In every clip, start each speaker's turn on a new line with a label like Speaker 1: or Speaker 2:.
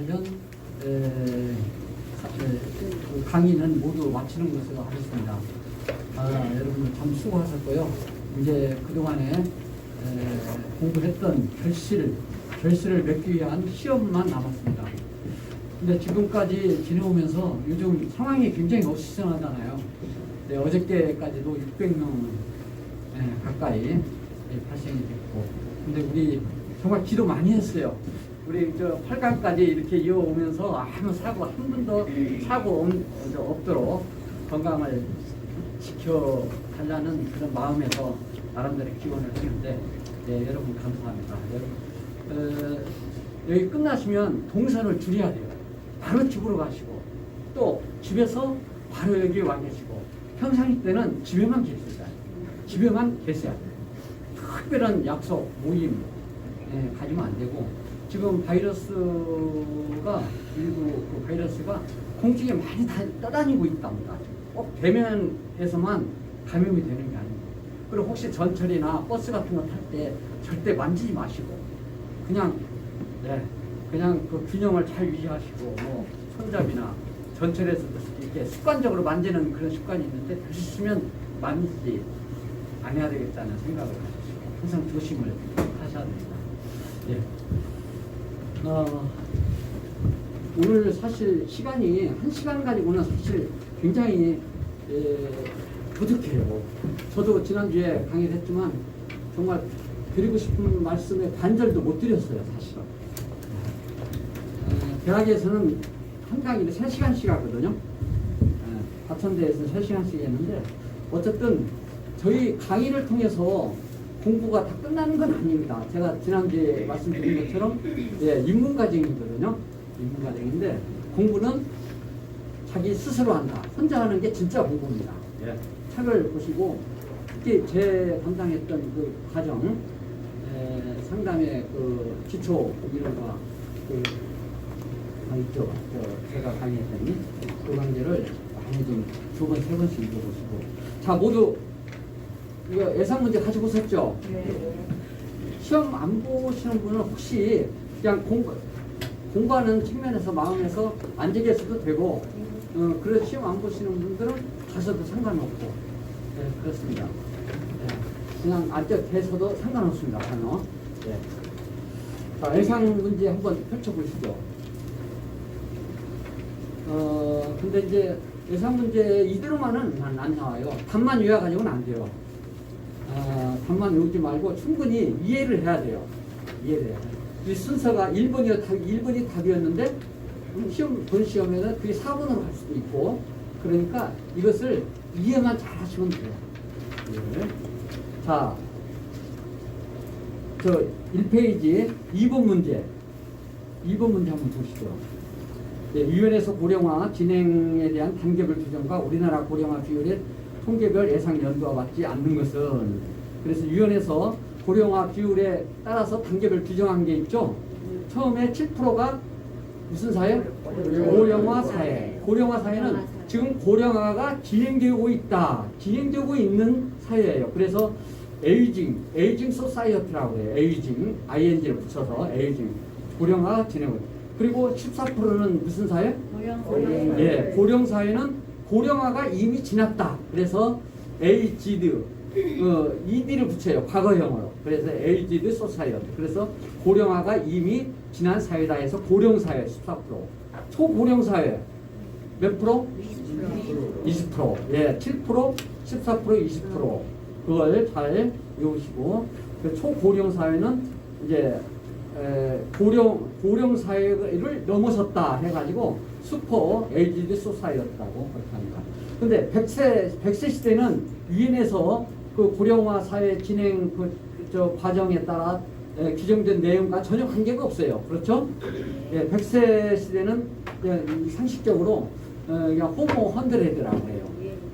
Speaker 1: 관련 강의는 모두 마치는 것으로 하겠습니다. 여러분 참 수고하셨고요. 이제 그동안에 공부했던 결실을 맺기 위한 시험만 남았습니다. 근데 지금까지 지내오면서 요즘 상황이 굉장히 어수선하잖아요. 네, 어저께까지도 600명 가까이 발생이 됐고, 근데 우리 정말 기도 많이 했어요. 우리 8강까지 이렇게 이어오면서 아무 사고 한 번도 사고 없도록 건강을 지켜달라는 그런 마음에서 나름대로 기원을 했는데, 네, 여러분 감사합니다. 여러분, 여기 끝나시면 동선을 줄여야 돼요. 바로 집으로 가시고, 또 집에서 바로 여기 와 계시고, 평상시 때는 집에만 계세요. 집에만 계셔야 돼요. 특별한 약속, 모임 가지면 안 되고, 지금 바이러스가 공중에 많이 떠다니고 있답니다. 꼭 대면에서만 감염이 되는 게 아니고, 그리고 혹시 전철이나 버스 같은 거 탈 때 절대 만지지 마시고, 그냥 그 균형을 잘 유지하시고, 뭐 손잡이나 전철에서도 이렇게 습관적으로 만지는 그런 습관이 있는데, 있으면 만지지 안 해야 되겠다는 생각을 하시고 항상 조심을 하셔야 됩니다. 예. 오늘 사실 시간이 1시간 가지고는 사실 굉장히 부족해요. 저도 지난주에 강의를 했지만 정말 드리고 싶은 말씀에 반절도 못 드렸어요, 사실은. 대학에서는 한 강의를 3시간씩 하거든요. 과천대에서는 3시간씩 했는데, 어쨌든 저희 강의를 통해서 공부가 다 끝나는 건 아닙니다. 제가 지난주에 말씀드린 것처럼 인문과정이거든요. 인문과정인데, 공부는 자기 스스로 한다. 혼자 하는 게 진짜 공부입니다. 책을 보시고, 특히 제 담당했던 그 과정, 상담의 그 기초 이론과 있죠. 제가 강의했더니 그 강의를 많이 좀 2번, 3번씩 읽어보시고. 자, 모두 이거 예상 문제 가지고 오셨죠? 네. 시험 안 보시는 분은 혹시 그냥 공부하는 측면에서 마음에서 앉아 계셔도 되고, 그래서 시험 안 보시는 분들은 가셔도 상관없고, 네, 그렇습니다. 네, 그냥 앉아 계셔도 상관없습니다. 네. 자, 예상 문제 한번 펼쳐보시죠. 근데 이제 예상 문제 이대로만은 안 나와요. 답만 요약하려고는 안 돼요. 답만 외우지 말고 충분히 이해를 해야 돼요. 이해를 해야 돼요. 이 순서가 1번이 답이었는데, 본 시험에는 그게 4번으로 갈 수도 있고, 그러니까 이것을 이해만 잘 하시면 돼요. 자, 1페이지 2번 문제 한번 보시죠. 네, 위원회에서 고령화 진행에 대한 단계별 규정과 우리나라 고령화 비율의 통계별 예상 연도와 맞지 않는 것은, 그래서 위원회에서 고령화 비율에 따라서 단계별 규정한 게 있죠. 처음에 7%가 무슨 사회? 고령화 사회. 고령화 사회는 지금 고령화가 진행되고 있는 사회예요. 그래서 에이징 소사이어티라고 해요. 에이징, ing를 붙여서 에이징, 고령화가 진행하고 있다. 그리고 14%는 무슨 사회? 고령 사회는 고령화가 이미 지났다. 그래서 aged, ed를 붙여요. 과거형으로. 그래서 aged society. 그래서 고령화가 이미 지난 사회다 해서 고령 사회 14%. 초고령 사회 몇 프로? 20%. 7%, 14%, 20%. 그걸 잘 외우시고, 그 초고령 사회는 이제 고령 사회를 넘어섰다 해가지고 슈퍼 에이지드 소사이어티라고 그렇게 합니다. 근데 100세 시대는 위원회에서 그 고령화 사회 진행 과정에 따라 규정된 내용과 전혀 관계가 없어요. 그렇죠? 100세 시대는 상식적으로 그냥 호모 헌드레드라고 해요.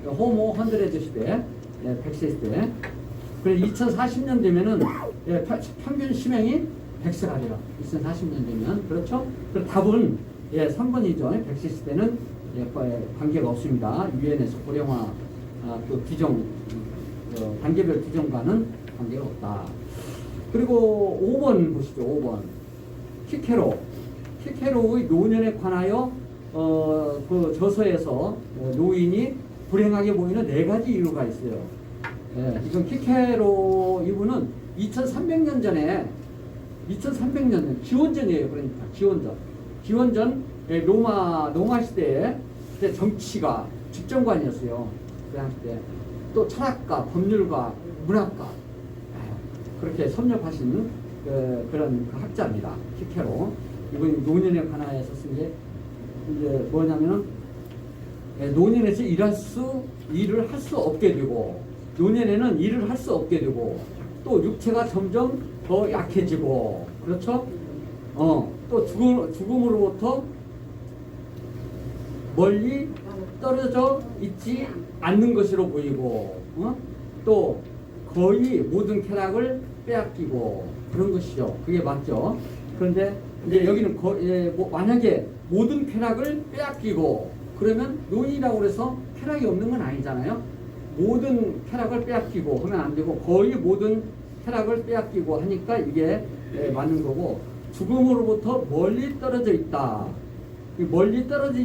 Speaker 1: 호모 헌드레드 시대, 100세 시대. 그래서 2040년 되면은 평균 수명이 100세가 돼요. 2040년 되면. 그렇죠? 그럼 답은 3번이죠. 100세 시대는 관계가 없습니다. 유엔에서 고령화 그 규정, 단계별 규정과는 관계가 없다. 그리고 5번 보시죠. 5번. 키케로의 노년에 관하여 그 저서에서 노인이 불행하게 보이는 네 가지 이유가 있어요. 예, 이건 키케로 이분은 2300년 전에 2300년 기원전이에요. 그러니까 기원전 로마 시대에 그때 정치가 집정관이었어요. 그 당시 때 또 철학가, 법률가, 문학가 그렇게 섭렵하신 그런 학자입니다. 키케로 이분이 노년에 관하여서 쓴 게 이제 뭐냐면은 노년에서 일을 할 수 없게 되고 노년에는 일을 할 수 없게 되고 또 육체가 점점 더 약해지고 그렇죠? 또 죽음으로부터 멀리 떨어져 있지 않는 것으로 보이고 또 거의 모든 쾌락을 빼앗기고 그런 것이죠. 그게 맞죠. 그런데 이제 여기는 만약에 모든 쾌락을 빼앗기고 그러면 노인이라고 해서 쾌락이 없는 건 아니잖아요. 모든 쾌락을 빼앗기고 하면 안 되고 거의 모든 쾌락을 빼앗기고 하니까 이게 맞는 거고 죽음으로부터 멀리 떨어져 있다. 멀리 떨어져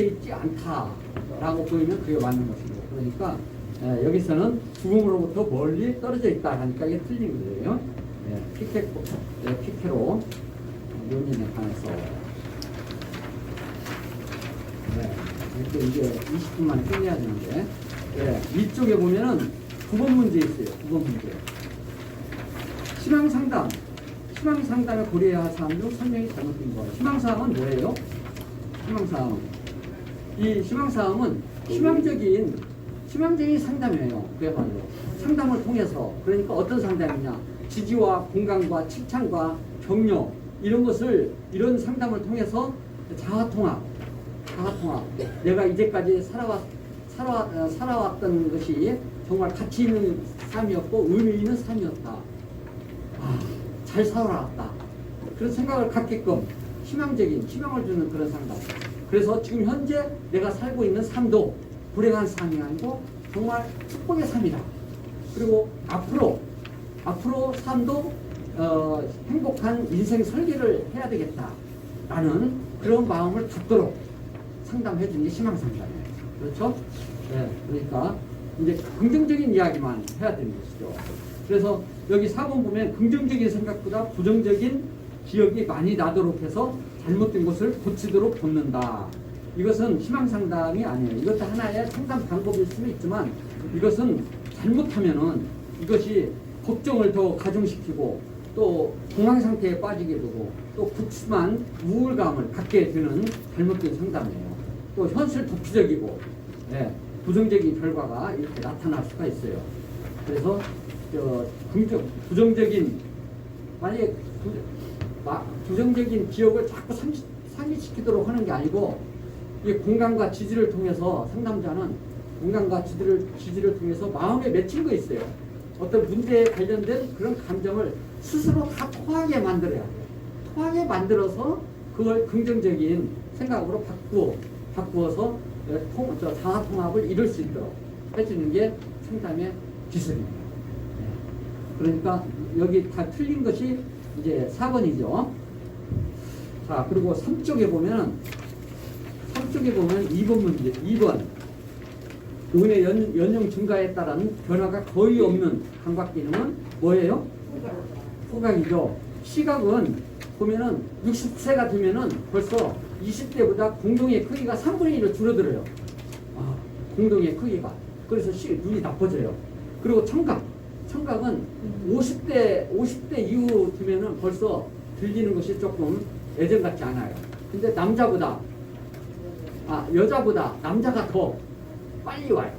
Speaker 1: 있지 않다라고 보이면 그게 맞는 것이고 그러니까 여기서는 죽음으로부터 멀리 떨어져 있다 하니까 이게 틀린 거예요. 키케로 논인에 관해서 이렇게 이제 20분 만에 끝내야 되는데 위쪽에 보면은 9번 문제 있어요. 9번 문제. 희망상담을 고려해야 할 사항 중 설명이 잘못된 거. 희망사항은 뭐예요? 희망사항. 이 희망사항은 희망적인 상담이에요. 그야말로 상담을 통해서 그러니까 어떤 상담이냐? 지지와 공감과 칭찬과 격려 이런 상담을 통해서 자아통합. 내가 이제까지 살아왔던 것이 정말 가치 있는 삶이었고 의미 있는 삶이었다. 잘 살아왔다. 그런 생각을 갖게끔 희망을 주는 그런 상담. 그래서 지금 현재 내가 살고 있는 삶도 불행한 삶이 아니고 정말 축복의 삶이다. 그리고 앞으로 삶도 행복한 인생 설계를 해야 되겠다라는 그런 마음을 갖도록 상담해 주는 게 희망 상담이에요. 그렇죠? 네, 그러니까 이제 긍정적인 이야기만 해야 되는 것이죠. 그래서 여기 4번 보면 긍정적인 생각보다 부정적인 기억이 많이 나도록 해서 잘못된 것을 고치도록 돕는다. 이것은 희망 상담이 아니에요. 이것도 하나의 상담 방법일 수는 있지만 이것은 잘못하면은 이것이 걱정을 더 가중시키고 또 공황 상태에 빠지게 되고 또 극심한 우울감을 갖게 되는 잘못된 상담이에요. 또 현실 도피적이고 부정적인 결과가 이렇게 나타날 수가 있어요. 그래서 만약에 부정적인 기억을 자꾸 상기시키도록 하는 게 아니고 이 공감과 지지를 통해서 상담자는 공감과 지지를 통해서 마음에 맺힌 거 있어요. 어떤 문제에 관련된 그런 감정을 스스로 다 토하게 만들어야 돼요. 토하게 만들어서 그걸 긍정적인 생각으로 바꾸어서 자아통합을 이룰 수 있도록 해주는 게 상담의 기술입니다. 그러니까 여기 다 틀린 것이 이제 4번이죠. 자, 그리고 3쪽에 보면 2번 문제, 2번. 눈의 연령 증가에 따른 변화가 거의 없는 감각 기능은 뭐예요? 후각이죠. 시각은 보면은 60세가 되면은 벌써 20대보다 공동의 크기가 3분의 1로 줄어들어요. 공동의 크기가. 그래서 눈이 나빠져요. 그리고 청각은 50대 이후 되면은 벌써 들리는 것이 조금 예전 같지 않아요. 근데 여자보다 남자가 더 빨리 와요.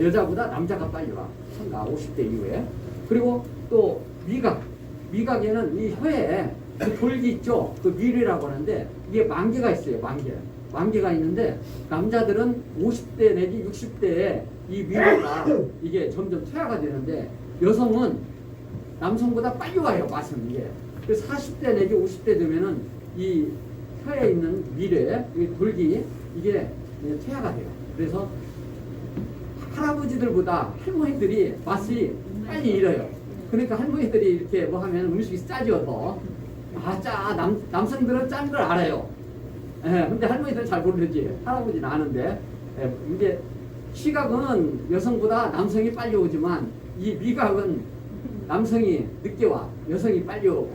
Speaker 1: 여자보다 남자가 빨리 와. 청각 50대 이후에. 그리고 또 미각에는 이 혀에 그 돌기 있죠. 그 미래라고 하는데 이게 만개가 있어요. 만개가 있는데 남자들은 50대 내지 60대에 이 미래가 이게 점점 퇴화가 되는데 여성은 남성보다 빨리 와요. 맛은 이게. 그래서 40대 내지 50대 되면은 이 혀에 있는 미래, 이 돌기 이게 퇴화가 돼요. 그래서 할아버지들보다 할머니들이 맛이 빨리 잃어요. 그러니까 할머니들이 이렇게 뭐 하면 음식이 짜죠 더. 남성들은 짠 걸 알아요. 예, 근데 할머니들은 잘 모르지. 할아버지는 아는데. 예, 이게 시각은 여성보다 남성이 빨리 오지만 이 미각은 남성이 늦게 와. 여성이 빨리 오고.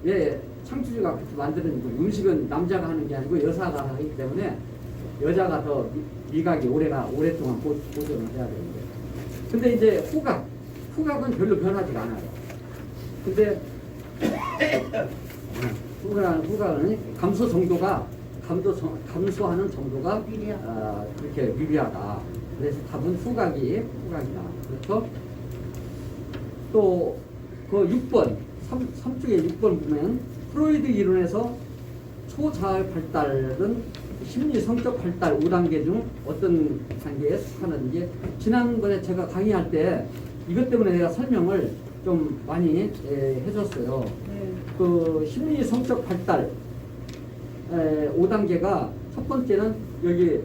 Speaker 1: 예, 창조주가 그렇게 만드는 음식은 남자가 하는 게 아니고 여자가 하기 때문에 여자가 더 미각이 오랫동안 보존을 해야 되는데. 근데 이제 후각은 별로 변하지가 않아요. 근데 후각은 감소하는 정도가 그렇게 미비하다. 그래서 답은 후각이다. 그렇죠? 또 그 6번 3쪽에 6번 보면 프로이드 이론에서 초자아의 발달은 심리 성적 발달 5단계 중 어떤 단계에 속하는지 지난번에 제가 강의할 때 이것 때문에 내가 설명을 좀 많이 해줬어요. 그 심리 성적 발달 5단계가 첫 번째는 여기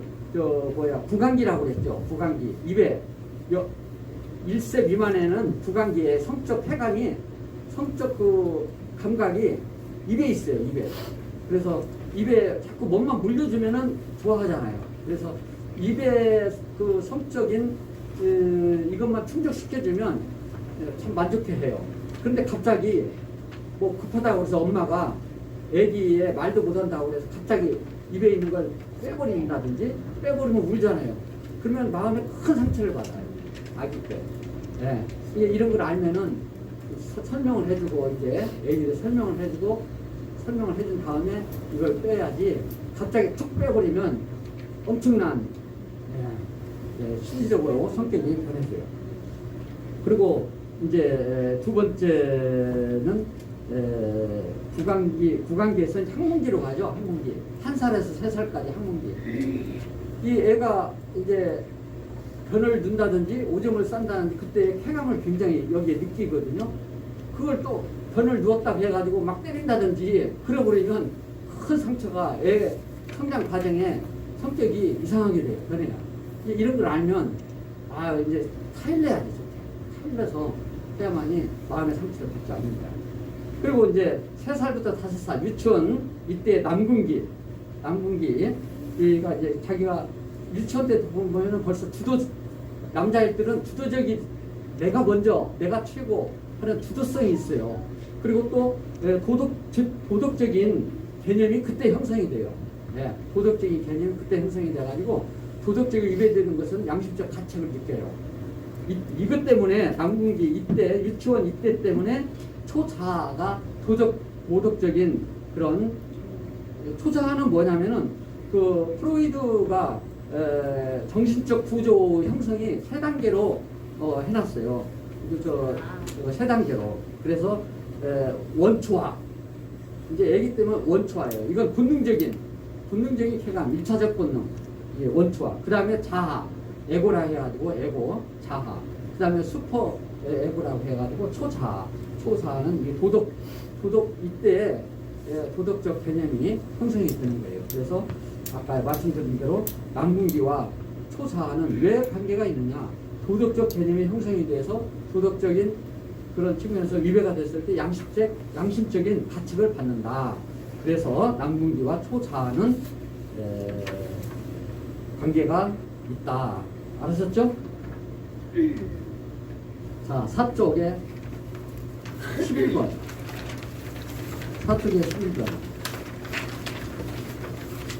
Speaker 1: 구강기라고 그랬죠. 구강기 입에 1세 미만에는 구강기에 성적 쾌감이 성적 그 감각이 입에 있어요. 입에. 그래서 입에 자꾸 몸만 물려주면은 좋아하잖아요. 그래서 입에 그 성적인 이것만 충족시켜주면 참 만족해해요. 그런데 갑자기 뭐 급하다고 해서 엄마가 애기의 말도 못한다고 해서 갑자기 입에 있는 걸 빼버린다든지 빼버리면 울잖아요. 그러면 마음에 큰 상처를 받아요. 아기 때. 예. 이런 걸 알면은 설명을 해주고 이제 애기를 설명을 해준 다음에 이걸 빼야지 갑자기 툭 빼버리면 엄청난 심리적으로 성격이 변해져요. 그리고 이제 두 번째는 구강기에서 항문기로 가죠. 항문기. 1살에서 3살까지 항문기. 이 애가 이제 변을 둔다든지 오줌을 싼다든지 그때 쾌감을 굉장히 여기에 느끼거든요. 그걸 또 변을 누웠다고 해가지고 막 때린다든지 그러버리면 큰 상처가 애 성장 과정에 성격이 이상하게 돼요. 변해요. 이런 걸 알면 이제 타일러야지. 타일러서 해야만이 마음의 상처를 받지 않는다. 그리고 이제 3살부터 5살 유치원 이때 남궁기 이가 이제 자기가 유치원 때 보면은 벌써 남자애들은 주도적인 내가 최고 하는 주도성이 있어요. 그리고 또 도덕적인 개념이 그때 형성이 돼요. 네, 도덕적인 개념이 그때 형성이 돼가지고 도덕적으로 입에드는 것은 양심적 가책을 느껴요. 이것 때문에 남궁기 이때 유치원 이때 때문에 초자아가 도덕적인 그런 초자아는 뭐냐면은 그 프로이드가 정신적 구조 형성이 3단계로 해놨어요. 세 단계로. 그래서 원초화. 이제 애기 때문에 원초화예요. 이건 본능적인 쾌감, 1차적 본능. 원초화. 그 다음에 자아. 에고라 해가지고 에고, 자아. 그 다음에 슈퍼 에고라고 해가지고 초자아. 초자아는 이게 도덕 이때 도덕적 개념이 형성이 되는 거예요. 그래서 아까 말씀드린 대로 남궁기와 초자아는 왜 관계가 있느냐? 도덕적 개념이 형성이 돼서 도덕적인 그런 측면에서 위배가 됐을 때 양심적인 가책을 받는다. 그래서 남궁기와 초자아는 관계가 있다. 알으셨죠? 자, 4쪽에 11번. 4쪽에 11번.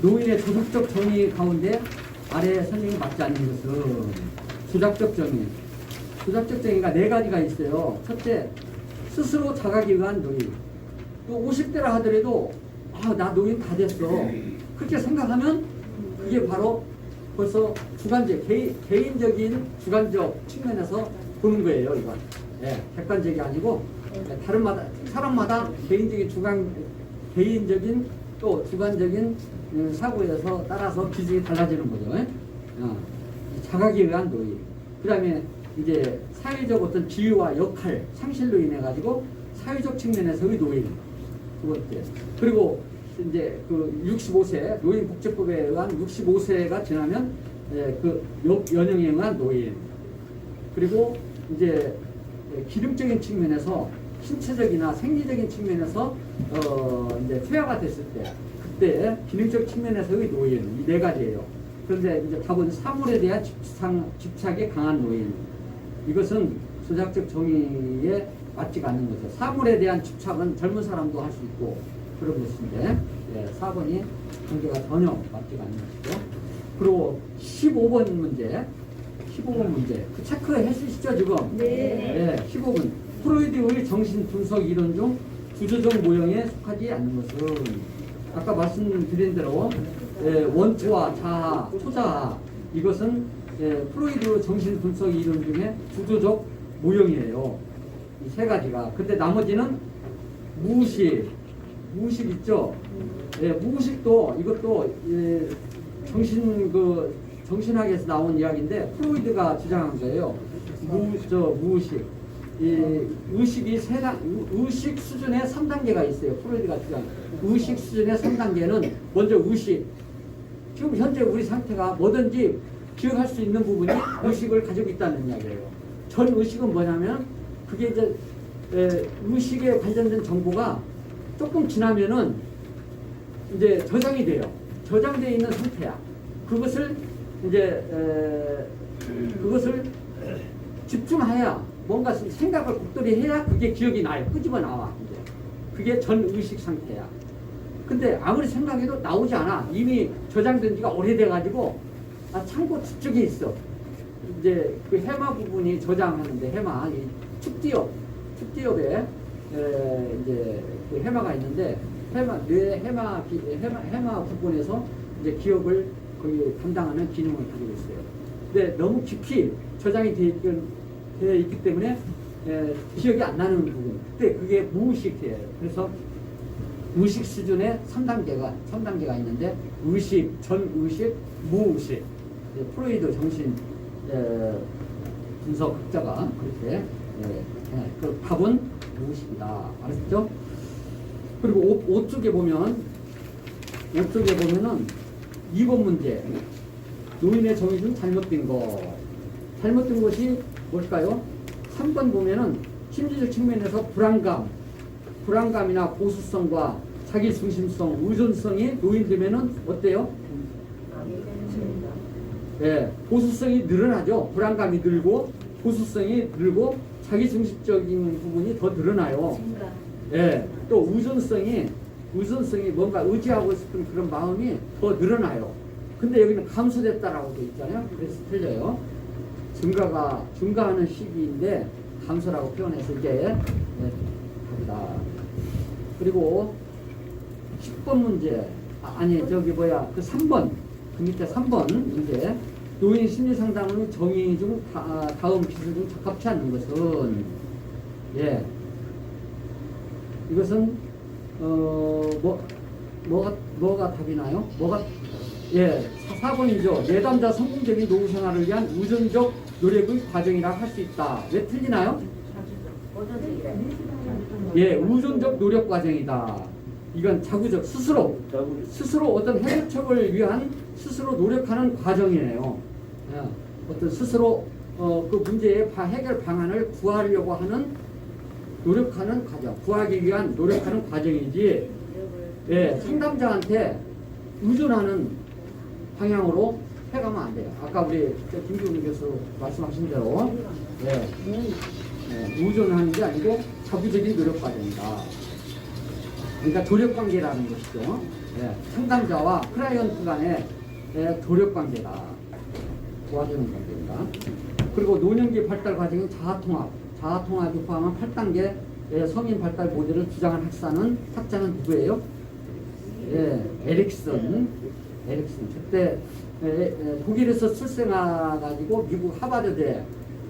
Speaker 1: 노인의 도덕적 정의 가운데 아래 설명이 맞지 않는 것은 주작적 정의. 주작적 정의가 4가지가 있어요. 첫째, 스스로 자각이 의한 노인. 또 50대라 하더라도 나 노인 다 됐어. 그렇게 생각하면 그게 바로 벌써 개인적인 주관적 측면에서 보는 거예요. 이건 객관적이 아니고 사람마다 개인적인 또 주관적인 사고에서 따라서 기준이 달라지는 거죠. 자각에 의한 노인. 그 다음에 이제 사회적 어떤 지위와 역할, 상실로 인해 가지고 사회적 측면에서의 노인. 두 번째. 그리고 이제 그 65세 노인복지법에 의한 65세가 지나면 그 연령에 의한 노인. 그리고 이제 기능적인 측면에서 신체적이나 생리적인 측면에서 이제 퇴화가 됐을 때 그때 기능적 측면에서의 노인 이 네 가지예요. 그런데 이제 답은 사물에 대한 집착이 강한 노인. 이것은 조작적 정의에 맞지가 않는 거죠. 사물에 대한 집착은 젊은 사람도 할 수 있고 그런 것인데 4번이 관계가 전혀 맞지가 않는 것이죠. 그리고 15번 문제 그 체크해 주시죠 지금?
Speaker 2: 네.
Speaker 1: 15번 프로이드의 정신 분석 이론 중 구조적 모형에 속하지 않는 것은 아까 말씀드린 대로 원초와 자아, 초자아 이것은 프로이드 정신 분석 이론 중에 구조적 모형이에요. 이 세 가지가. 근데 나머지는 무의식 있죠? 무의식도 이것도 정신학에서 나온 이야기인데 프로이드가 주장한 거예요. 무의식. 이 의식이 의식 수준의 3단계가 있어요. 프로이드가 주장. 의식 수준의 3단계는 먼저 의식. 지금 현재 우리 상태가 뭐든지 기억할 수 있는 부분이 의식을 가지고 있다는 이야기예요. 전 의식은 뭐냐면 그게 이제 의식에 관련된 정보가 조금 지나면은 이제 저장이 돼요. 저장되어 있는 상태야. 그것을 이제 그것을 집중해야 뭔가 생각을 곡돌이 해야 그게 기억이 나요. 끄집어 나와. 이제 그게 전 의식 상태야. 근데 아무리 생각해도 나오지 않아. 이미 저장된 지가 오래돼 가지고 창고 뒤쪽에 있어. 이제 그 해마 부분이 저장하는데 해마 이 축지엽에 이제 그 해마가 있는데 해마 부분에서 이제 기억을 거기 담당하는 기능을 가지고 있어요. 근데 너무 깊이 저장이 되어 있기 때문에 기억이 안 나는 부분. 그때 그게 무의식이에요. 그래서 의식 수준의 3단계가 있는데 의식, 전의식, 무의식. 프로이드 정신 분석학자가 그렇게 그 답은 무의식이다. 알았죠? 그리고 5쪽에 보면은 2번 문제 노인의 정의 중 잘못된 것이 뭘까요? 3번 보면은 심리적 측면에서 불안감이나 보수성과 자기중심성, 의존성이 노인되면은 어때요? 보수성이 늘어나죠. 불안감이 늘고 보수성이 늘고 자기중심적인 부분이 더 늘어나요. 또 의존성이 뭔가 의지하고 싶은 그런 마음이 더 늘어나요. 근데 여기는 감소됐다라고 돼 있잖아요. 그래서 틀려요. 증가하는 시기인데 감소라고 표현해서 이제 답이다. 그리고 10번 문제 그 3번 그 밑에 3번 문제 노인 심리 상담은 정의 중 다음 기술 중 적합치 않는 것은 이것은 뭐가 답이나요? 4번이죠. 내담자 성공적인 노후 생활을 위한 우선적 노력의 과정이라 할 수 있다. 왜 틀리나요? 우선적 노력 과정이다. 이건 자구적 스스로 어떤 해결책을 위한 스스로 노력하는 과정이네요. 어떤 스스로 그 문제의 해결 방안을 구하려고 하는 노력하는 과정, 구하기 위한 노력하는 과정이지 상담자한테 의존하는 방향으로 해가면 안 돼요. 아까 우리 김규훈 교수 말씀하신 대로 의존하는 게 아니고 자구적인 노력 과정이다. 그러니까 조력 관계라는 것이죠. 상담자와 클라이언트 간의 조력 관계다. 도와주는 관계입니다. 그리고 노년기 발달 과정인 자아통합이 포함한 8단계 성인 발달 모델을 주장한 학자는 누구예요? 에릭슨. 그때 독일에서 출생해가지고 미국 하버드대,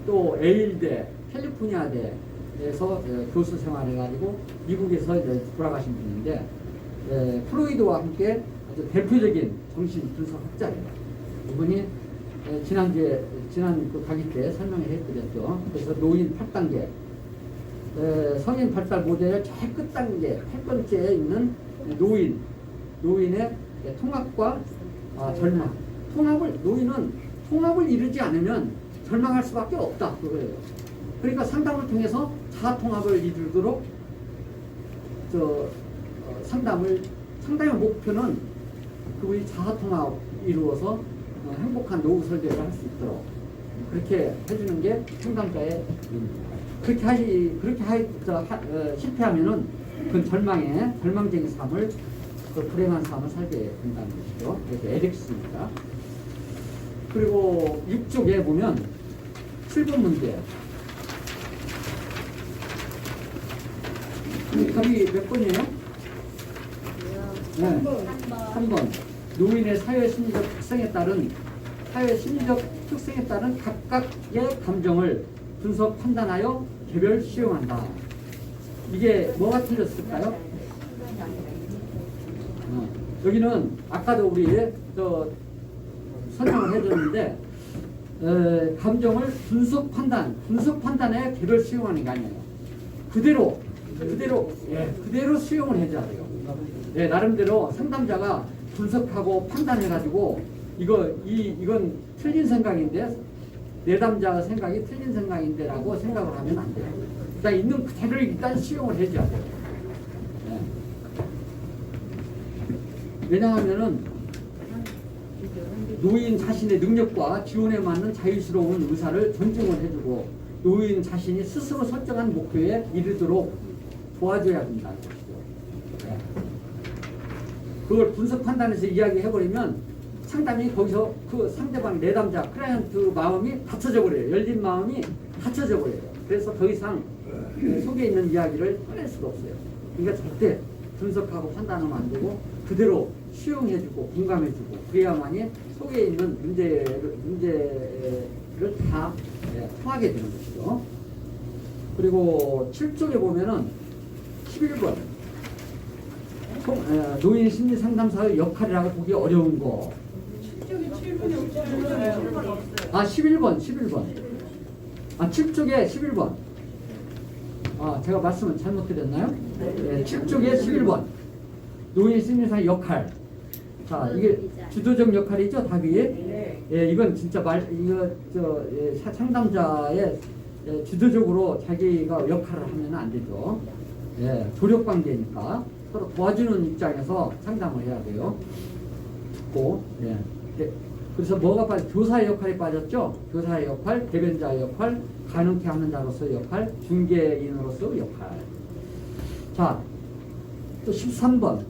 Speaker 1: 또 에일대, 캘리포니아대에서 교수 생활해가지고 미국에서 이제 돌아가신 분인데 프로이드와 함께 아주 대표적인 정신 분석학자예요. 이분이 지난 그 강의 때 설명을 해드렸죠. 그래서 노인 8단계, 성인 발달 모델의 제일 끝단계 8번째에 있는 노인의 통합과 절망. 노인은 통합을 이루지 않으면 절망할 수밖에 없다. 그거예요. 그러니까 상담을 통해서 자아 통합을 이루도록 상담의 목표는 그분이 자아통합 이루어서 행복한 노후 설계를 할 수 있도록 그렇게 해주는 게 상담자의 일입니다. 실패하면은 그 절망적인 삶을 그 불행한 삶을 살게 된다는 것이죠. 그래서 에릭스입니다. 그리고 6쪽에 보면 7번 문제. 답이 몇 번이에요? 네. 3번. 노인의 사회심리적 특성에 따른 각각의 감정을 분석 판단하여 개별 수용한다. 이게 뭐가 틀렸을까요? 여기는 아까도 우리 설명을 해줬는데 감정을 분석 판단에 개별 수용하는 게 아니에요. 그대로 수용을 해줘야 돼요. 네, 나름대로 상담자가 분석하고 판단해가지고 이건 틀린 생각인데 내담자 생각이 틀린 생각인데라고 생각을 하면 안 돼요. 일단 있는 그대로 일단 수용을 해줘야 돼요. 네. 왜냐하면은 노인 자신의 능력과 지원에 맞는 자유스러운 의사를 존중을 해주고 노인 자신이 스스로 설정한 목표에 이르도록 도와줘야 된다는 것이죠. 네. 그걸 분석 판단해서 이야기해버리면 상담이 거기서 그 상대방 내담자 클라이언트 마음이 닫혀져 버려요. 열린 마음이 닫혀져 버려요. 그래서 더 이상 속에 있는 이야기를 꺼낼 수가 없어요. 그러니까 절대 분석하고 판단하면 안 되고 그대로 수용해주고 공감해주고 그래야만이 속에 있는 문제를 다 통하게 되는 것이죠. 그리고 7쪽에 보면은 11번 노인 심리 상담사의 역할이라고 보기 어려운 거. 11번. 7쪽에 11번. 제가 말씀을 잘못 드렸나요? 네, 7쪽에 11번. 노인 심리사의 역할. 자, 이게 주도적 역할이죠, 답이. 예, 이건 진짜 상담자의 주도적으로 자기가 역할을 하면 안 되죠. 예, 조력 관계니까 서로 도와주는 입장에서 상담을 해야 돼요. 듣고, 예. 그래서 뭐가 빠져? 교사의 역할이 빠졌죠? 교사의 역할, 대변자의 역할, 가능케 하는 자로서의 역할, 중개인으로서의 역할. 자, 또 13번.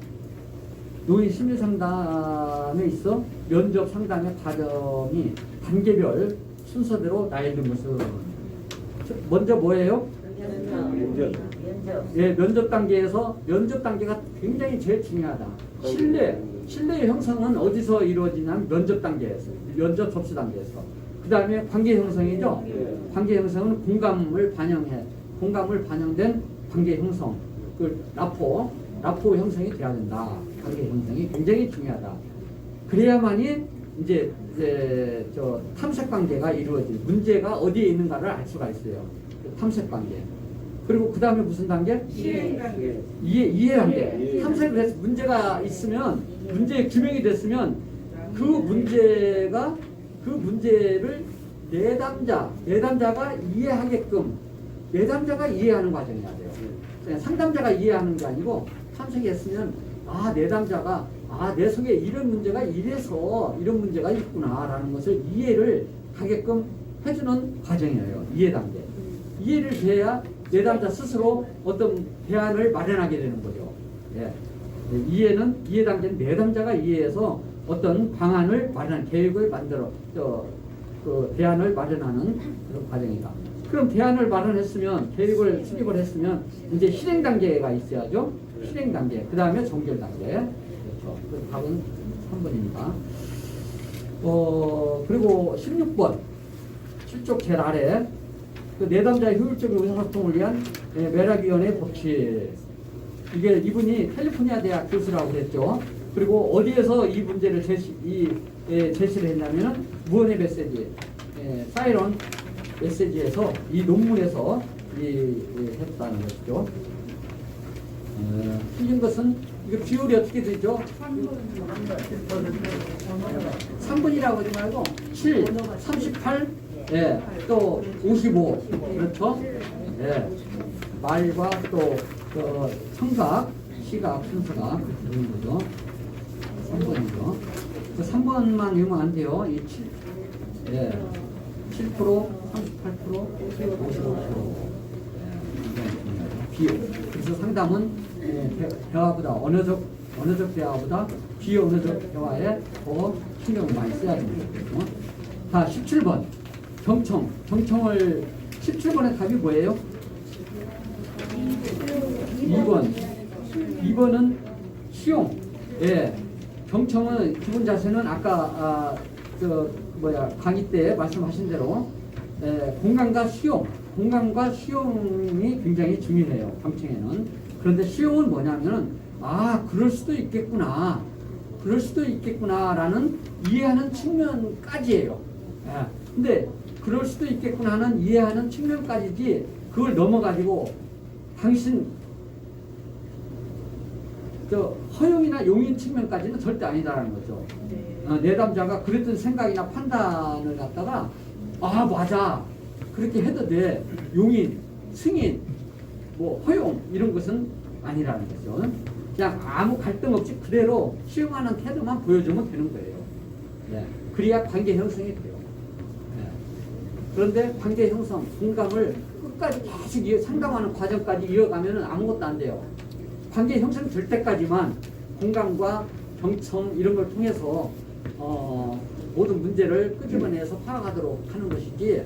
Speaker 1: 노인 심리 상담에 있어 면접 상담의 과정이 단계별 순서대로 나열된 것은 먼저 뭐예요? 예, 면접 단계가 굉장히 제일 중요하다. 신뢰의 형성은 어디서 이루어지냐면 면접 단계에서, 면접 접수 단계에서. 그 다음에 관계 형성이죠. 관계 형성은 공감을 반영된 관계 형성, 그 라포 형성이 돼야 된다. 관계 형성이 굉장히 중요하다. 그래야만이 이제 저 탐색 관계가 이루어질 문제가 어디에 있는가를 알 수가 있어요. 탐색 관계. 그리고 그 다음에 무슨 단계? 이해 단계. 탐색을 해서 문제가 있으면 문제에 규명이 됐으면 그 문제를 내담자가 이해하게끔 내담자가 이해하는 과정이야 돼요. 상담자가 이해하는 게 아니고 탐색했으면 내담자가 내 속에 이런 문제가 이래서 이런 문제가 있구나라는 것을 이해를 하게끔 해주는 과정이에요. 이해 단계. 이해를 돼야 내담자 스스로 어떤 대안을 마련하게 되는 거죠. 예. 이해 단계는 내담자가 이해해서 어떤 방안을 계획을 만들어 그 대안을 마련하는 그런 과정이다. 그럼 대안을 마련했으면 계획을 수립을 했으면 이제 실행 단계가 있어야죠. 실행 단계. 그 다음에 종결 단계. 그렇죠. 그 답은 3번입니다. 그리고 16번 7쪽 제일 아래 그 내담자의 효율적인 의사소통을 위한 매락위원회 법칙. 이분이 캘리포니아 대학 교수라고 그랬죠. 그리고 어디에서 이 문제를 제시를 했냐면은 무언의 메시지, 사이런 메시지에서 이 논문에서 했다는 것이죠. 틀린 것은 이거 비율이 어떻게 되죠? 3분이라고 하지 말고 7, 38, 또 55, 그렇죠? 말과 또 청각, 시각 순서가 그렇게 되는 거죠. 3번이죠. 3번만 외우면 안 돼요. 이 7, 예, 7%, 38%, 55%. 비교. 그래서 상담은 대화보다 언어적 대화보다 비언어적 대화에 더 신경을 많이 써야 됩니다. 자, 17번 경청. 경청을 17번의 답이 뭐예요? 2번. 2번은 시용. 예. 경청은 기본 자세는 아까 강의 때 말씀하신 대로 공감과 시용. 공감과 시용이 굉장히 중요해요. 경청에는. 그런데 시용은 뭐냐면은 그럴 수도 있겠구나. 그럴 수도 있겠구나라는 이해하는 측면까지예요. 예. 근데 그럴 수도 있겠구나 하는 이해하는 측면까지지 그걸 넘어가지고 당신 허용이나 용인 측면까지는 절대 아니다라는 거죠. 내담자가 그랬던 생각이나 판단을 갖다가 맞아 그렇게 해도 돼. 용인, 승인, 뭐 허용 이런 것은 아니라는 거죠. 그냥 아무 갈등 없이 그대로 시용하는 태도만 보여주면 되는 거예요. 네. 그래야 관계 형성이 돼요. 네. 그런데 관계 형성, 공감을 끝까지 계속 상담하는 과정까지 이어가면 아무것도 안 돼요. 관계 형성 될 때까지만 공감과 경청 이런 걸 통해서 모든 문제를 끄집어내서 파악하도록 하는 것이지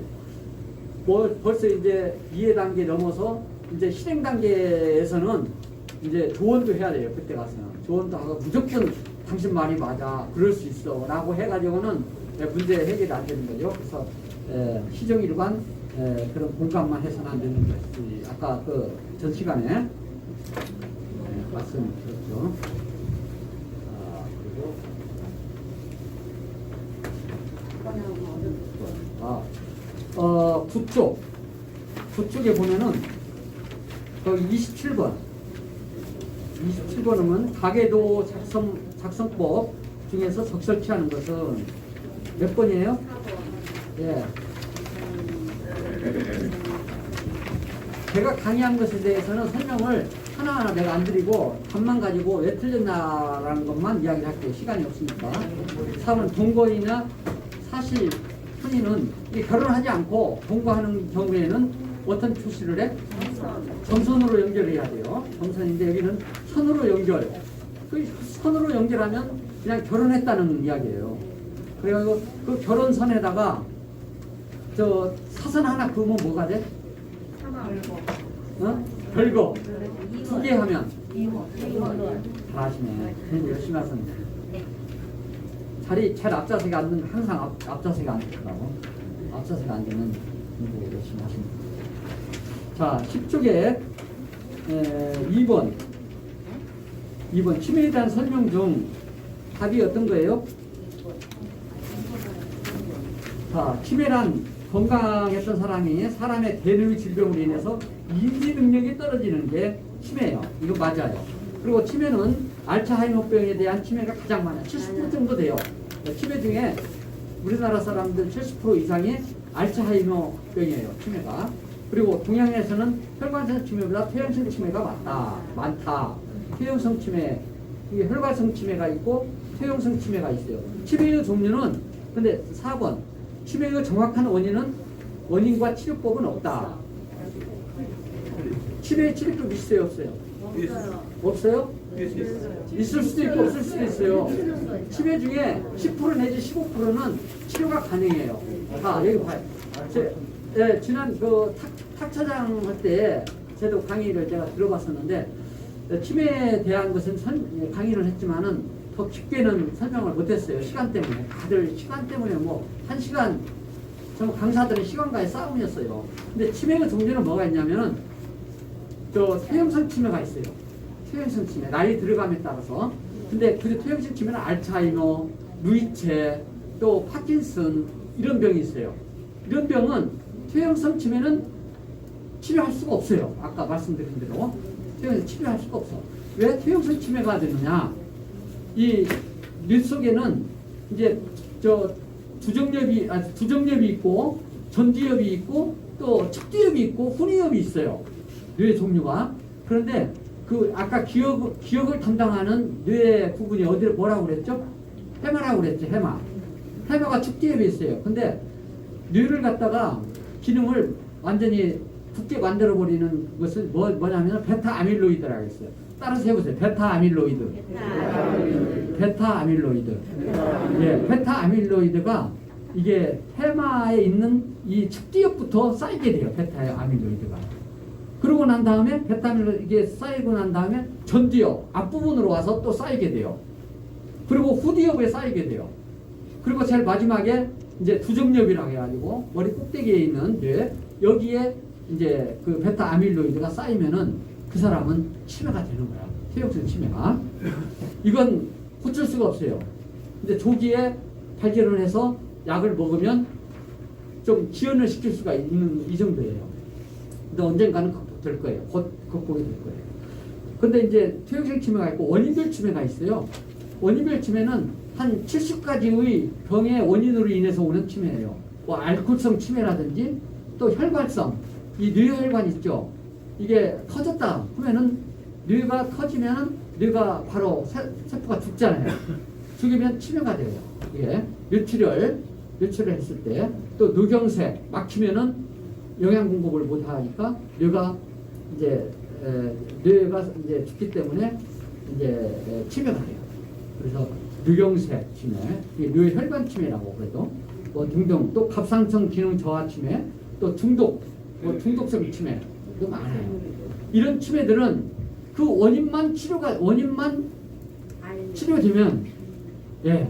Speaker 1: 벌써 이제 이해 단계 넘어서 이제 실행 단계에서는 이제 조언도 해야 돼요. 그때 가서는 조언도 하고 무조건 당신 말이 맞아 그럴 수 있어 라고 해가지고는 문제 해결이 안 되는 거죠. 그래서 시정일관 그런 공감만 해서는 안 되는 것이 아까 그 전 시간에 말씀드렸죠. 그리고 구쪽에 보면은 거기 27번은 가계도 작성법 중에서 적절치 않은 것은 몇 번이에요? 예. 제가 강의한 것에 대해서는 설명을 하나하나 내가 안 드리고 답만 가지고 왜 틀렸나라는 것만 이야기를 할게요. 시간이 없으니까. 3은 동거이나 사실 혼인은 결혼하지 않고 동거하는 경우에는 어떤 표시를 해? 점선으로 연결해야 돼요. 점선인데 여기는 선으로 연결. 그 선으로 연결하면 그냥 결혼했다는 이야기예요. 그래가지고 그 결혼선에다가 사선 하나 그으면 뭐가 돼? 별거. 2개 하면 잘하시네. 열심히 하셨네. 자리 제일 앞좌석에 앉는 거 항상 앞좌석에 앉으라고. 앞좌석에 앉으면 공부 열심히 하십니다. 자, 10쪽에 2번 치매에 대한 설명 중 답이 어떤 거예요? 자, 치매란 건강했던 사람이 사람의 대뇌의 질병으로 인해서 인지 능력이 떨어지는 게 치매예요. 이거 맞아요. 그리고 치매는 알츠하이머병에 대한 치매가 가장 많아요. 70% 정도 돼요. 치매 중에 우리나라 사람들 70% 이상이 알츠하이머병이에요. 치매가. 그리고 동양에서는 혈관성 치매보다 퇴행성 치매가 많다. 퇴행성 치매, 이게 혈관성 치매가 있고 퇴행성 치매가 있어요. 치매의 종류는 근데 4번 치매의 정확한 원인과 치료법은 없다. 치매의 치료법 있어요, 없어요? 없어요? 있을 수도 있고 없을 수도 있어요. 치매 중에 10% 내지 15%는 치료가 가능해요. 여기 봐요. 지난 탁차장 할 때 저도 강의를 제가 들어봤었는데 치매에 대한 것은 강의를 했지만은 더 깊게는 설명을 못했어요. 시간 때문에. 다들 시간 때문에 뭐 1시간 정말 강사들은 시간과의 싸움이었어요. 근데 치매의 종류는 뭐가 있냐면은 퇴행성 치매가 있어요. 퇴행성 치매 나이 들어감에 따라서. 근데 그 퇴행성 치매는 알츠하이머, 루이체, 또 파킨슨 이런 병이 있어요. 이런 병은 퇴행성 치매는 치료할 수가 없어요. 아까 말씀드린 대로 퇴행성 치료할 수가 없어. 왜 퇴행성 치매가 되느냐? 이 뇌 속에는 이제 두정엽이 있고 전두엽이 있고 또 척두엽이 있고 훈이엽이 있어요. 뇌 종류가. 그런데 그 아까 기억을 담당하는 뇌 부분이 어디를 뭐라고 그랬죠? 해마라고 그랬죠. 해마가 축지에 있어요. 근데 뇌를 갖다가 기능을 완전히 굳게 만들어버리는 것은 뭐냐면 베타 아밀로이드라고 했어요. 따라서 해보세요. 베타 아밀로이드. 예, 베타 아밀로이드가 이게 해마에 있는 이 축지역부터 쌓이게 돼요. 베타 아밀로이드가. 그러고 난 다음에 베타 아밀로이드 이게 쌓이고 난 다음에 전두엽 앞부분으로 와서 또 쌓이게 돼요. 그리고 후두엽에 쌓이게 돼요. 그리고 제일 마지막에 이제 두정엽이라고 해가지고 머리 꼭대기에 있는 뇌 여기에 이제 그 베타 아밀로이드가 쌓이면은 그 사람은 치매가 되는 거야. 퇴역성 치매가. 이건 고칠 수가 없어요. 근데 조기에 발견을 해서 약을 먹으면 좀 지연을 시킬 수가 있는 이 정도예요. 근데 언젠가는 극복될 거예요. 곧 극복이 될 거예요. 근데 이제 퇴역성 치매가 있고 원인별 치매가 있어요. 원인별 치매는 한 70가지의 병의 원인으로 인해서 오는 치매예요. 뭐 알코올성 치매라든지 또 혈관성, 이 뇌혈관 있죠. 이게 터졌다 하면은 뇌가 터지면 뇌가 바로 세포가 죽잖아요. 죽이면 치매가 돼요. 이게 뇌출혈 했을 때 또 뇌경색 막히면은 영양 공급을 못 하니까 뇌가 이제 죽기 때문에 이제 치매가 돼요. 그래서 뇌경색 치매, 뇌혈관 치매라고 그래도 뭐 등등 또 갑상선 기능 저하 치매, 또 중독, 뭐 중독성 치매도 많아요. 이런 치매들은 그 원인만 치료되면 예,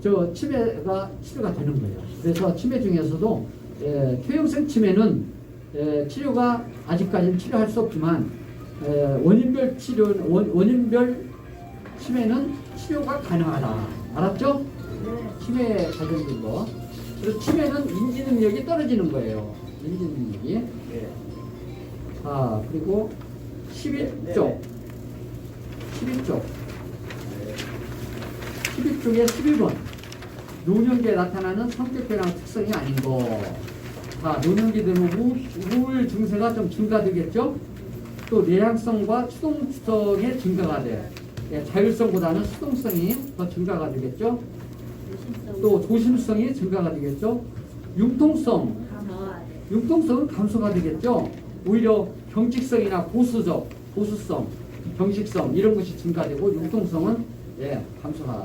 Speaker 1: 저 치매가 치료가 되는 거예요. 그래서 치매 중에서도 퇴행성 치매는 치료가 아직까지는 치료할 수 없지만 원인별 치매는 치료가 가능하다. 알았죠? 치매 관련된 거. 그리고 치매는 인지 능력이 떨어지는 거예요. 인지 능력이. 네. 자, 그리고 11쪽. 11쪽에 12번. 노년기에 나타나는 성격 변화 특성이 아닌 거. 자, 노년기 되면 우울 증세가 좀 증가되겠죠? 또 내향성과 추동성의 증가가 돼. 예, 자율성보다는 수동성이 더 증가가 되겠죠? 또 조심성이 증가가 되겠죠? 융통성은 감소가 되겠죠? 오히려 경직성이나 보수성, 경직성 이런 것이 증가되고 융통성은 예, 감소가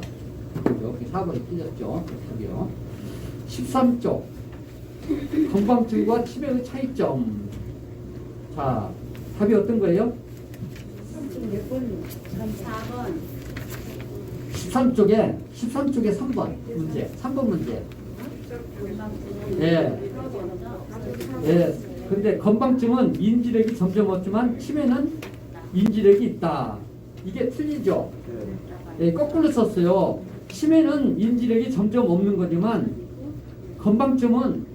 Speaker 1: 되죠. 4번이 찢었죠. 여기요. 13쪽 건강증과 치매의 차이점. 자, 답이 어떤 거예요? 13쪽에 3번 문제. 3번 문제. 예. 예. 근데 건방증은 인지력이 점점 없지만 치매는 인지력이 있다. 이게 틀리죠? 예, 거꾸로 썼어요. 치매는 인지력이 점점 없는 거지만 건방증은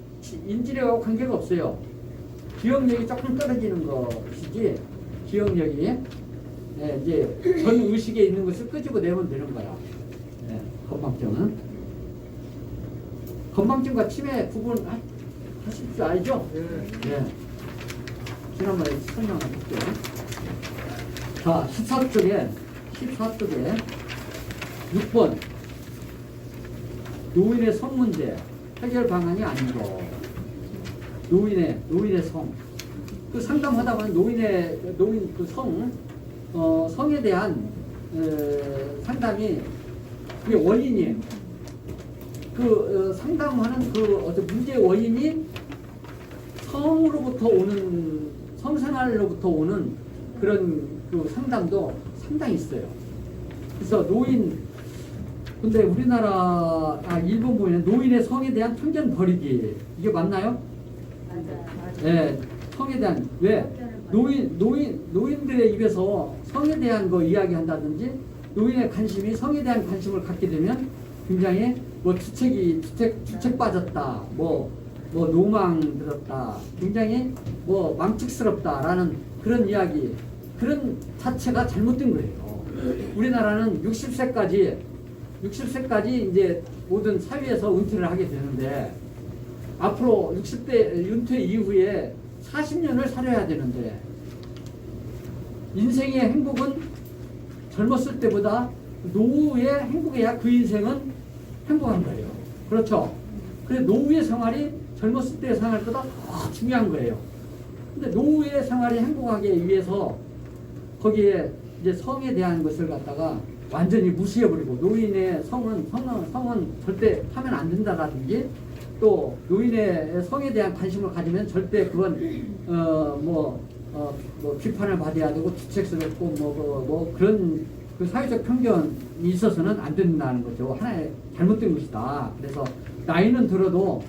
Speaker 1: 인지력하고 관계가 없어요. 기억력이 조금 떨어지는 것이지 기억력이 예, 이제 전 의식에 있는 것을 끄집어 내면 되는 거야. 예, 건방증은. 건방증과 치매 구분하실 줄 알죠? 예. 지난번에 설명을 할게요. 자, 14쪽에 6번 노인의 성 문제 해결 방안이 아닌 거. 노인의 성. 그 상담하다 보면 노인 그 성에 대한 상담이 그게 원인이 상담하는 어떤 문제의 원인이 성생활로부터 오는 그런 그 상담도 상당히 있어요. 그래서 근데 우리나라 일본 보면 노인의 성에 대한 편견 버리기 이게 맞나요? 네, 성에 대한 왜 노인들의 입에서 성에 대한 거 이야기한다든지 노인의 관심이 성에 대한 관심을 갖게 되면 굉장히 뭐 주책 빠졌다, 뭐 노망 들었다, 굉장히 뭐 망측스럽다라는 그런 이야기, 그런 자체가 잘못된 거예요. 우리나라는 60세까지 이제 모든 사회에서 은퇴를 하게 되는데 앞으로 60대 은퇴 이후에 40년을 살아야 되는데 인생의 행복은 젊었을 때보다 노후의 행복이야 그 인생은 행복한 거예요. 그렇죠? 그래서 노후의 생활이 젊었을 때의 생활보다 더 중요한 거예요. 근데 노후의 생활이 행복하기 위해서 거기에 이제 성에 대한 것을 갖다가 완전히 무시해버리고 노인의 성은 절대 하면 안 된다라든지 또 노인의 성에 대한 관심을 가지면 절대 그건 뭐 비판을 받아야 되고 주책스럽고 뭐 그런 그 사회적 편견이 있어서는 안 된다는 거죠. 하나의 잘못된 것이다. 그래서 나이는 들어도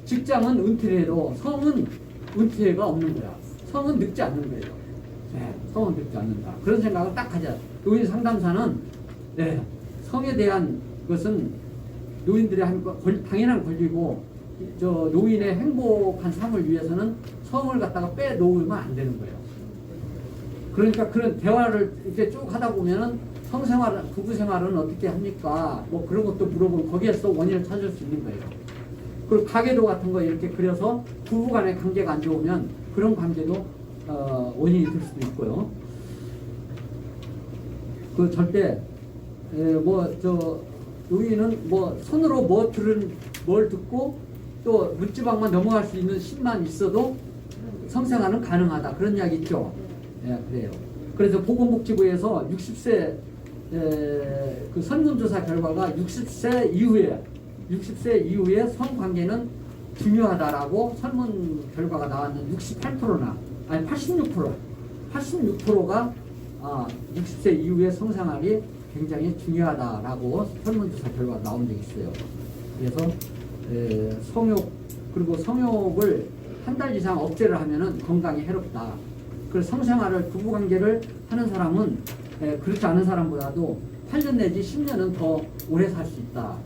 Speaker 1: 직장은 은퇴를 해도 성은 은퇴가 없는 거야. 성은 늙지 않는 거예요. 네, 성은 늙지 않는다. 그런 생각을 딱 가져야 돼. 노인 상담사는 네, 성에 대한 것은 노인들의 당연한 권리고 저 노인의 행복한 삶을 위해서는 성을 갖다가 빼놓으면 안 되는 거예요. 그러니까 그런 대화를 이렇게 쭉 하다 보면은 성생활, 부부생활은 어떻게 합니까? 뭐 그런 것도 물어보고 거기에서 원인을 찾을 수 있는 거예요. 그리고 가계도 같은 거 이렇게 그려서 부부 간의 관계가 안 좋으면 그런 관계도 원인이 될 수도 있고요. 그 절대 노인은 뭐 손으로 뭘 듣고 또 문지방만 넘어갈 수 있는 힘만 있어도 성생활은 가능하다. 그런 이야기 있죠. 예, 그래요. 그래서 보건복지부에서 60세 그 설문조사 결과가 60세 이후에 성관계는 중요하다라고 설문 결과가 나왔는데 68%나 아니 86%가 60세 이후에 성생활이 굉장히 중요하다라고 설문조사 결과가 나온 적이 있어요. 그래서 그리고 성욕을 한 달 이상 억제를 하면은 건강에 해롭다. 그래서 성생활을 부부관계를 하는 사람은 그렇지 않은 사람보다도 8년 내지 10년은 더 오래 살 수 있다.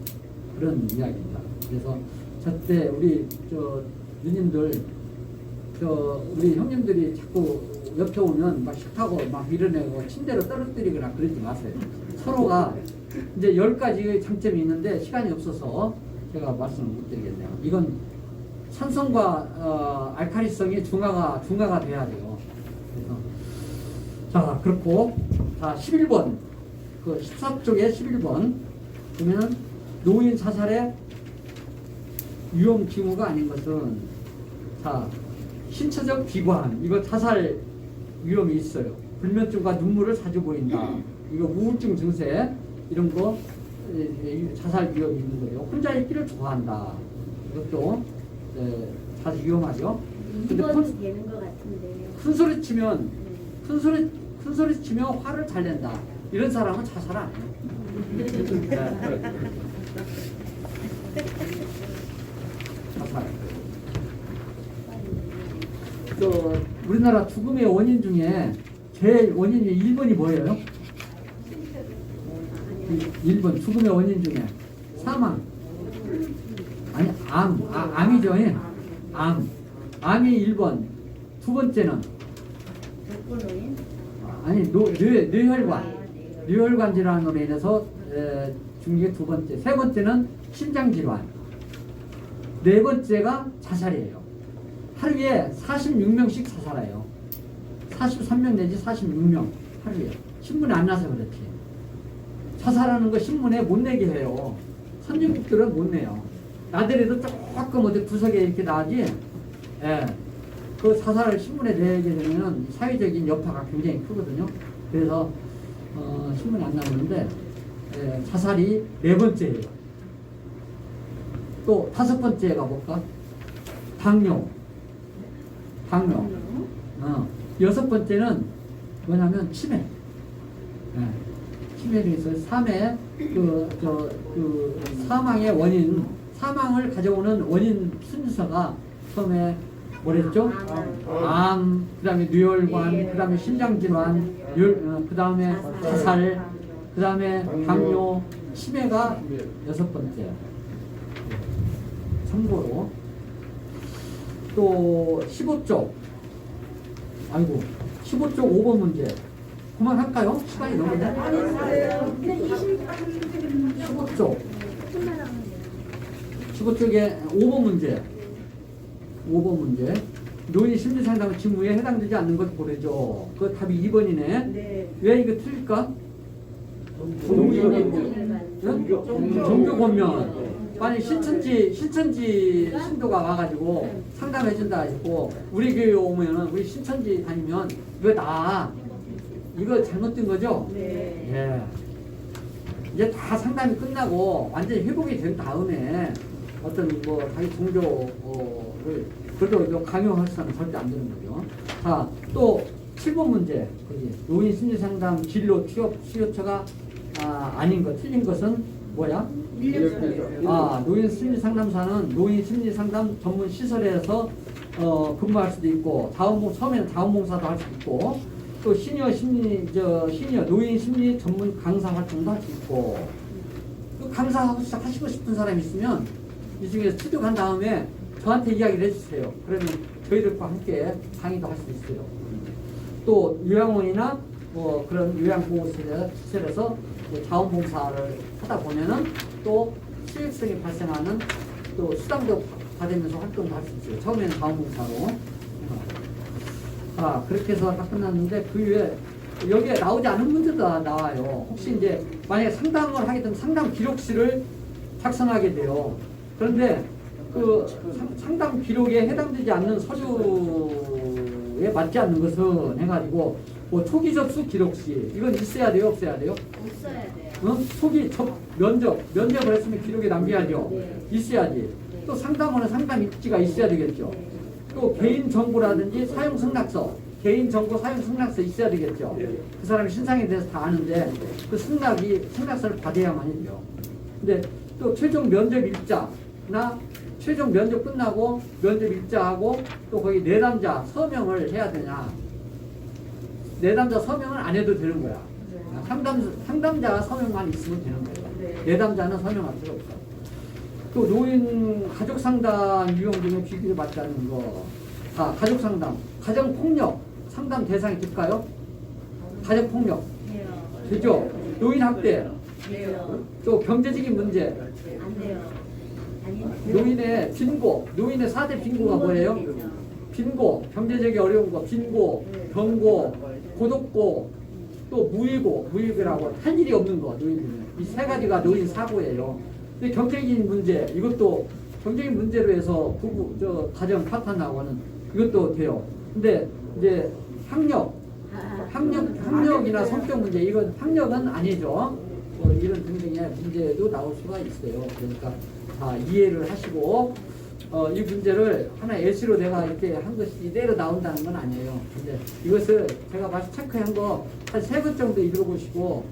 Speaker 1: 그런 이야기입니다. 그래서 저때 우리 누님들 우리 형님들이 자꾸 옆에 오면 막 싫다고 막 밀어내고 침대로 떨어뜨리거나 그러지 마세요. 서로가 이제 10가지의 장점이 있는데 시간이 없어서 제가 말씀을 못 드리겠네요. 이건 산성과 알칼리성이 중화가 돼야 돼요. 그래서 자 그렇고 자 11번 그 14쪽에 11번 보면 노인 자살의 위험 징후가 아닌 것은 자 신체적 비관 이거 자살 위험이 있어요. 불면증과 눈물을 자주 보인다. 이거 우울증 증세 이런 거 자살 위험이 있는 거예요. 혼자 있기를 좋아한다. 이것도 자주 위험하죠. 근데
Speaker 2: 되는 것 같은데요.
Speaker 1: 큰 소리 치면 화를 잘 낸다. 이런 사람은 자살 안 해요. 자살. 우리나라 죽음의 원인 중에 제일 원인이 1번이 뭐예요? 1번 죽음의 원인 중에 사망. 아니 암이죠. 암이 1번. 두 번째는 아니 뇌혈관 질환으로 인해서 죽는 게 두 번째. 세 번째는 심장 질환. 네 번째가 자살이에요. 하루에 46명씩 자살해요. 43명 내지 46명 하루에. 신문에 안 나서 그렇지. 자살하는 거 신문에 못 내게 해요. 선진국들은 못 내요. 나들이도 조금 어디 구석에 이렇게 나지. 예. 그 자살을 신문에 내게 되면은 사회적인 여파가 굉장히 크거든요. 그래서 신문에 안 나오는데 자살이 네 번째예요. 또 다섯 번째 가볼까? 당뇨. 여섯 번째는 뭐냐면 치매. 치매에 있어요. 3회 사망의 원인, 사망을 가져오는 원인 순서가 처음에 뭐랬죠? 암, 그 다음에 뇌혈관, 그 다음에 심장질환, 그 다음에 자살, 그 다음에 당뇨, 치매가 여섯 번째. 참고로 또 15쪽 15쪽 5번 문제 그만할까요? 시간이 너무네. 15쪽에 5번 문제 노인 심리 상담 직무에 해당되지 않는 것 고르죠. 그 답이 2번이네.
Speaker 2: 네.
Speaker 1: 왜 이거 틀릴까? 종교 권면. 만약 신천지 신도가 와가지고 상담해준다 했고 우리 교회 오면은 우리 신천지 다니면 이거 잘못된 거죠?
Speaker 2: 네.
Speaker 1: 예. 이제 다 상담이 끝나고 완전히 회복이 된 다음에 어떤 뭐 자기 종교를 그래도 이거 강요할 수는 절대 안 되는 거죠. 자, 또 7번 문제. 거기 노인 심리 상담 진로 취업 수요처가 아닌 것, 틀린 것은 뭐야? 노인 심리 상담사는 노인 심리 상담 전문 시설에서 근무할 수도 있고 처음에는 자원봉사도 할 수 있고 또 시니어 노인 심리 전문 강사 활동도 할 수 있고 그 강사 하시고 싶은 사람이 있으면 이 중에서 취득한 다음에 저한테 이야기를 해주세요. 그러면 저희들과 함께 강의도 할 수 있어요. 또 요양원이나 뭐 그런 요양보호시설에서 자원봉사를 하다 보면은 또 수익성이 발생하는 또 수당도 받으면서 활동도 할 수 있어요. 처음에는 자원봉사로. 그렇게 해서 다 끝났는데 그 이후에 여기에 나오지 않은 문제도 나와요. 혹시 이제 만약에 상담을 하게 되면 상담 기록실을 작성하게 돼요. 그런데 그 상담 기록에 해당되지 않는 서류에 맞지 않는 것은 해가지고 뭐 초기 접수 기록실 이건 있어야 돼요, 없어야 돼요?
Speaker 2: 없어야 돼요.
Speaker 1: 초기 면접을 했으면 기록에 남겨야죠.
Speaker 2: 네.
Speaker 1: 있어야지.
Speaker 2: 네.
Speaker 1: 또 상담원은 상담 입지가 있어야 되겠죠.
Speaker 2: 네.
Speaker 1: 또 개인 정보라든지 사용 승낙서, 개인 정보 사용 승낙서 있어야 되겠죠. 그 사람이 신상에 대해서 다 아는데 그 승낙서를 받아야만 해요. 근데 또 최종 면접 일자나 최종 면접 끝나고 면접 일자하고 또 거기 내담자 서명을 해야 되냐? 내담자 서명을 안 해도 되는 거야. 상담자 서명만 있으면 되는 거예요. 내담자는 서명할 필요 없어. 또 노인 가족 상담 유형 중에 비교를 받지 않는 거. 가족 상담, 가정 폭력 상담 대상이 될까요? 가정 폭력
Speaker 2: 돼요.
Speaker 1: 되죠? 노인 학대,
Speaker 2: 돼요.
Speaker 1: 또 경제적인 문제,
Speaker 2: 안 돼요. 아니,
Speaker 1: 노인의 빈고, 노인의 4대 빈고가 뭐예요?
Speaker 2: 되죠.
Speaker 1: 빈고, 경제적인 어려운 거, 빈고, 병고, 고독고, 또 무일고라고 할 일이 없는 거, 노인들은. 이 세 가지가 노인 사고예요. 근데 경제적인 문제, 이것도 경제적인 문제로 해서 가정 파탄하고는 이것도 돼요. 근데 이제 학력이나 성격 문제, 이건 학력은 아니죠. 이런 등등의 문제도 나올 수가 있어요. 그러니까 이해를 하시고 이 문제를 하나 예시로 내가 이렇게 한 것이 이대로 나온다는 건 아니에요. 근데 이것을 제가 마치 체크한 거 한 3번 정도 읽어보시고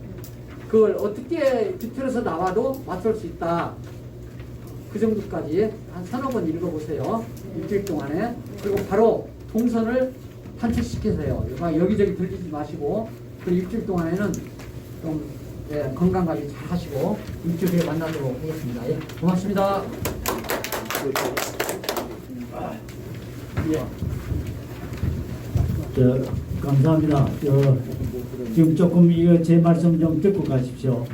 Speaker 1: 그걸 어떻게 비틀어서 나와도 맞출 수 있다. 그 정도까지 한 3~4번 읽어보세요. 일주일 동안에. 그리고 바로 동선을 탄책시키세요. 여기저기 들리지 마시고 그 일주일 동안에는 좀 건강관리 잘 하시고 일주일 후에 만나도록 하겠습니다. 고맙습니다.
Speaker 3: 감사합니다. 지금 조금 이거 제 말씀 좀 듣고 가십시오.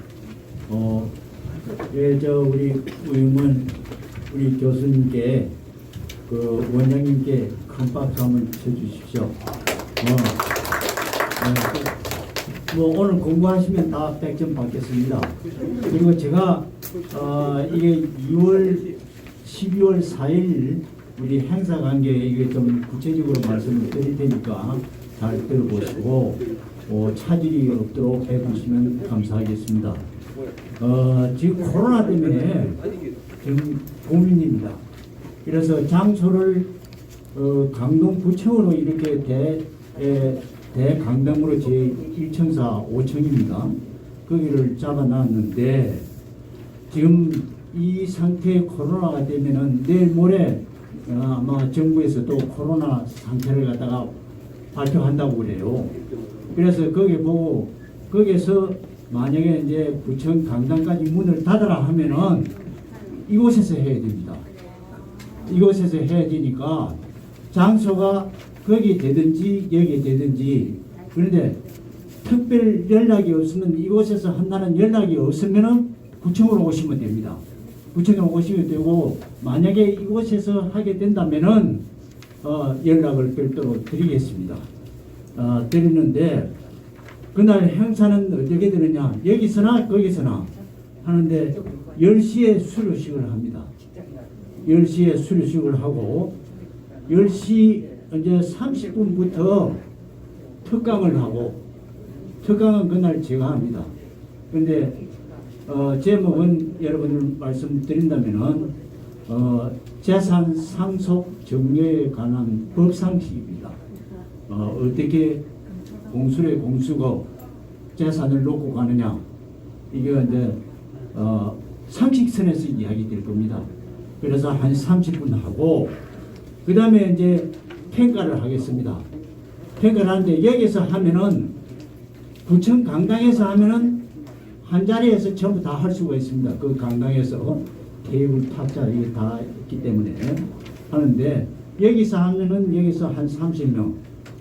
Speaker 3: 우리 의원 우리 교수님께 그 원장님께 큰 박수 한번 쳐주십시오. 뭐 오늘 공부하시면 다 100점 받겠습니다. 그리고 제가 이게 12월 4일 우리 행사 관계 이게 좀 구체적으로 말씀을 드릴 테니까 잘 들어보시고 차질이 없도록 해주시면 감사하겠습니다. 지금 코로나 때문에 지금 고민입니다. 그래서 장소를 강동구청으로 이렇게 대강당으로 제1청사 5층입니다. 거기를 잡아놨는데 지금 이 상태의 코로나가 되면은 내일 모레 아마 정부에서 또 코로나 상태를 갖다가 발표한다고 그래요. 그래서 거기 보고 거기서 만약에 이제 구청 강당까지 문을 닫아라 하면은 이곳에서 해야 됩니다. 이곳에서 해야 되니까 장소가 거기 되든지 여기 되든지 그런데 특별 연락이 없으면 이곳에서 한다는 연락이 없으면은 구청으로 오시면 됩니다. 구청으로 오시면 되고 만약에 이곳에서 하게 된다면은 연락을 별도로 드리겠습니다. 드리는데 그날 행사는 어떻게 되느냐, 여기서나 거기서나 하는데 10시에 수료식을 합니다. 10시에 수료식을 하고 10시 이제 30분부터 특강을 하고, 특강은 그날 제가 합니다. 근데 제목은 여러분들 말씀드린다면은 재산 상속 정려에 관한 법상식입니다. 어떻게 공수의 공수고 재산을 놓고 가느냐, 이게 이제 상식선에서 이야기 될 겁니다. 그래서 한 30분 하고 그 다음에 이제 평가를 하겠습니다. 평가를 하는데 여기서 하면은 부천 강당에서 하면은 한 자리에서 전부 다 할 수가 있습니다. 그 강당에서 테이블 탑자 이게 다 있기 때문에 하는데, 여기서 하면은 여기서 한 30명,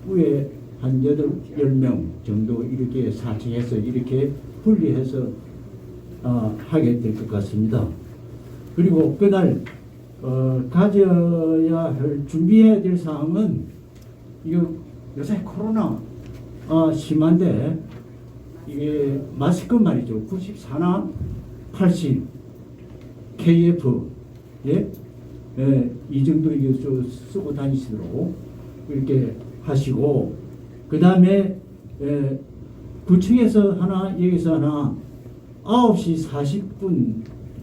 Speaker 3: 위에 한 10명 정도 이렇게 사칭해서 이렇게 분리해서 하게 될 것 같습니다. 그리고 그날 가져야 할, 준비해야 될 사항은, 이거 요새 코로나 심한데 이게 마스크 말이죠. 94나 80 KF 이 정도 이게 쓰고 다니시도록 이렇게 하시고, 그 다음에 9층에서 하나, 여기서 하나 9시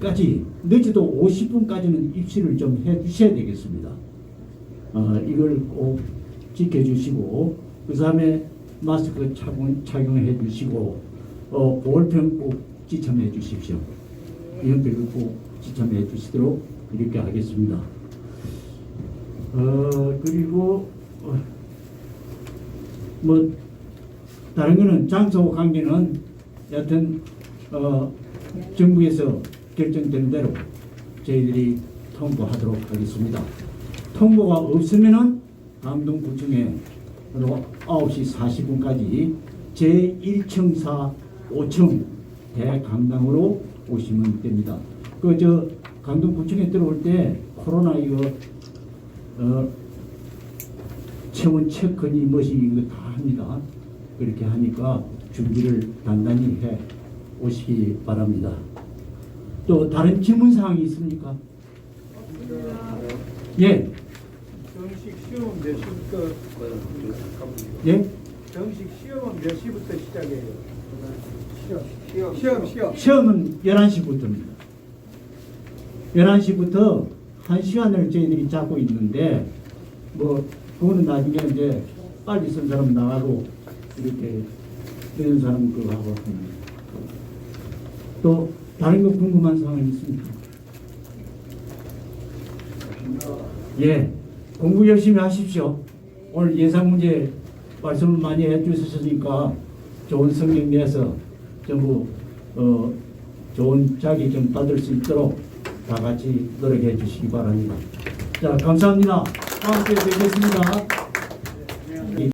Speaker 3: 40분까지, 늦어도 50분까지는 입시를 좀 해주셔야 되겠습니다. 이걸 꼭 지켜주시고, 그 다음에 마스크 착용해 주시고, 보온병 꼭 지참해 주십시오. 이런 꼭 지참해 주시도록 이렇게 하겠습니다. 그리고 뭐 다른 거는 장소 관계는 여튼 정부에서 결정된 대로 저희들이 통보하도록 하겠습니다. 통보가 없으면은 강동구청에 9시 40분까지 제1청사 5층 대강당으로 오시면 됩니다. 강동구청에 들어올 때 코로나 이거 체온 체크니 뭐시 이거 다 합니다. 그렇게 하니까 준비를 단단히 해 오시기 바랍니다. 또 다른 질문 사항이 있습니까? 예.
Speaker 4: 정식 시험 몇 시부터?
Speaker 3: 예?
Speaker 4: 정식 시험은 몇 시부터 시작해요? 시험.
Speaker 3: 시험은 11시부터입니다. 11시부터 1시간을 저희들이 잡고 있는데, 뭐 그거는 나중에 이제 빨리 쓴 사람 나가고 이렇게 되는 사람 그거 하고 합니다. 또 다른 거 궁금한 사항이 있습니까? 예, 공부 열심히 하십시오. 오늘 예상 문제 말씀을 많이 해주셨으니까 좋은 성적 내서 전부 좋은 자격증 받을 수 있도록 다 같이 노력해 주시기 바랍니다. 자, 감사합니다. 다음 주에 뵙겠습니다.